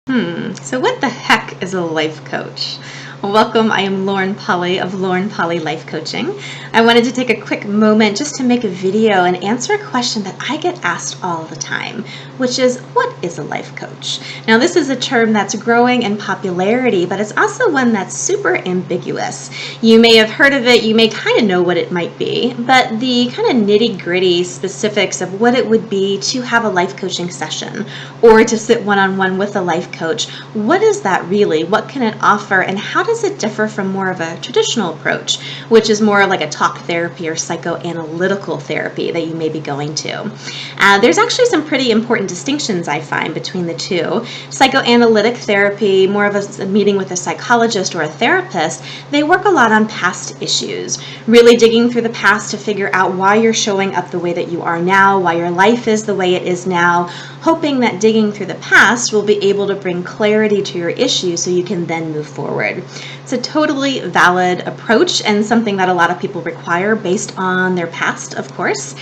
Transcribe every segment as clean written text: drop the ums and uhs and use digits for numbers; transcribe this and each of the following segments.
So what the heck is a life coach? Welcome, I am Lauren Polly of Lauren Polly Life Coaching. I wanted to take a quick moment just to make a video and answer a question that I get asked all the time, which is, what is a life coach? Now, this is a term that's growing in popularity, but it's also one that's super ambiguous. You may have heard of it, you may kind of know what it might be, but the kind of nitty-gritty specifics of what it would be to have a life coaching session or to sit one-on-one with a life coach, what is that really? What can it offer, and how does it differ from more of a traditional approach, which is more like a talk therapy or psychoanalytical therapy that you may be going to? There's actually some pretty important distinctions I find between the two. Psychoanalytic therapy, more of a meeting with a psychologist or a therapist, they work a lot on past issues, really digging through the past to figure out why you're showing up the way that you are now, why your life is the way it is now, hoping that digging through the past will be able to bring clarity to your issues so you can then move forward. It's a totally valid approach and something that a lot of people require based on their past, of course.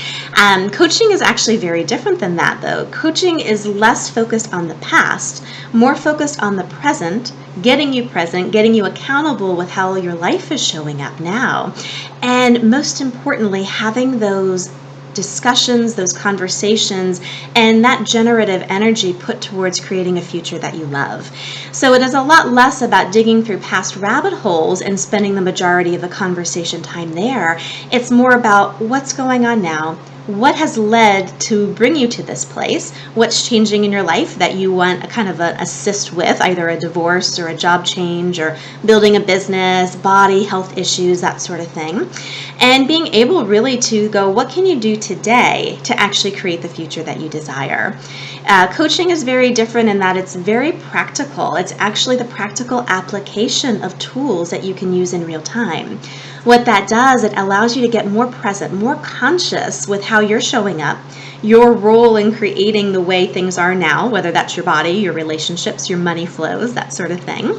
Coaching is actually very different than that, though. Coaching is less focused on the past, more focused on the present, getting you accountable with how your life is showing up now, and most importantly, having those discussions, those conversations, and that generative energy put towards creating a future that you love. So it is a lot less about digging through past rabbit holes and spending the majority of the conversation time there. It's more about what's going on now, what has led to bring you to this place, what's changing in your life that you want a kind of an assist with, either a divorce or a job change or building a business, body, health issues, that sort of thing. And being able really to go, what can you do today to actually create the future that you desire? Coaching is very different in that it's very practical. It's actually the practical application of tools that you can use in real time. What that does, it allows you to get more present, more conscious with how you're showing up, your role in creating the way things are now, whether that's your body, your relationships, your money flows, that sort of thing.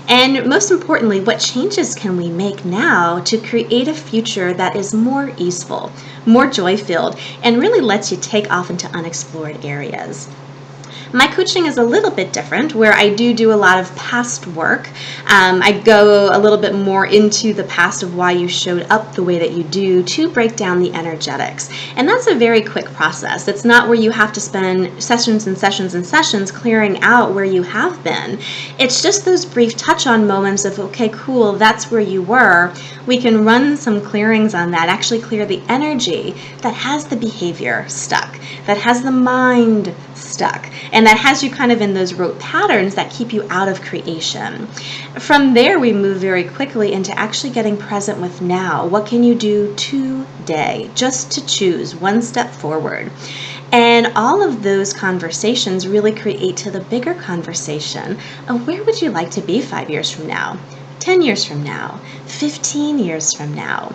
And most importantly, what changes can we make now to create a future that is more easeful, more joy-filled, and really lets you take off into unexplored areas? My coaching is a little bit different, where I do a lot of past work. I go a little bit more into the past of why you showed up the way that you do to break down the energetics. And that's a very quick process. It's not where you have to spend sessions and sessions and sessions clearing out where you have been. It's just those brief touch-on moments of, okay, cool, that's where you were. We can run some clearings on that, actually clear the energy that has the behavior stuck, that has the mind stuck, and that has you kind of in those rote patterns that keep you out of creation. From there, we move very quickly into actually getting present with now. What can you do today just to choose one step forward? And all of those conversations really create to the bigger conversation of where would you like to be 5 years from now? 10 years from now, 15 years from now.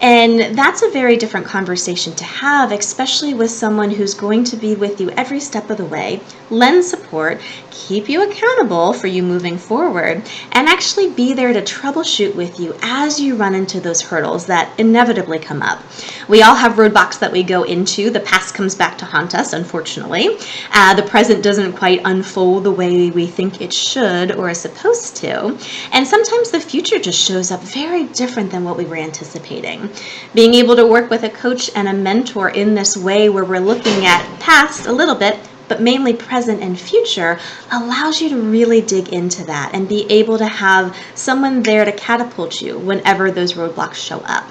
And that's a very different conversation to have, especially with someone who's going to be with you every step of the way, lend support, keep you accountable for you moving forward, and actually be there to troubleshoot with you as you run into those hurdles that inevitably come up. We all have roadblocks that we go into. The past comes back to haunt us, unfortunately. The present doesn't quite unfold the way we think it should or is supposed to. And sometimes the future just shows up very different than what we were anticipating. Being able to work with a coach and a mentor in this way, where we're looking at past a little bit, but mainly present and future, allows you to really dig into that and be able to have someone there to catapult you whenever those roadblocks show up.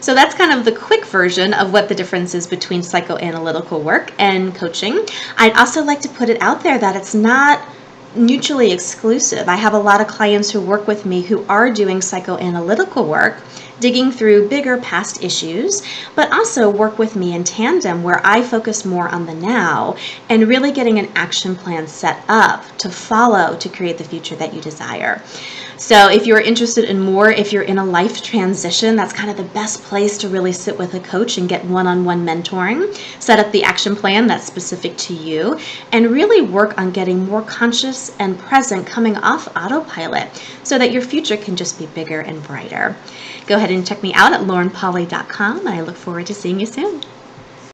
So that's kind of the quick version of what the difference is between psychoanalytical work and coaching. I'd also like to put it out there that it's not mutually exclusive. I have a lot of clients who work with me who are doing psychoanalytical work, digging through bigger past issues, but also work with me in tandem, where I focus more on the now and really getting an action plan set up to follow to create the future that you desire. So if you're interested in more, if you're in a life transition, that's kind of the best place to really sit with a coach and get one-on-one mentoring, set up the action plan that's specific to you, and really work on getting more conscious and present, coming off autopilot, so that your future can just be bigger and brighter. Go ahead and check me out at laurenpolly.com, and I look forward to seeing you soon.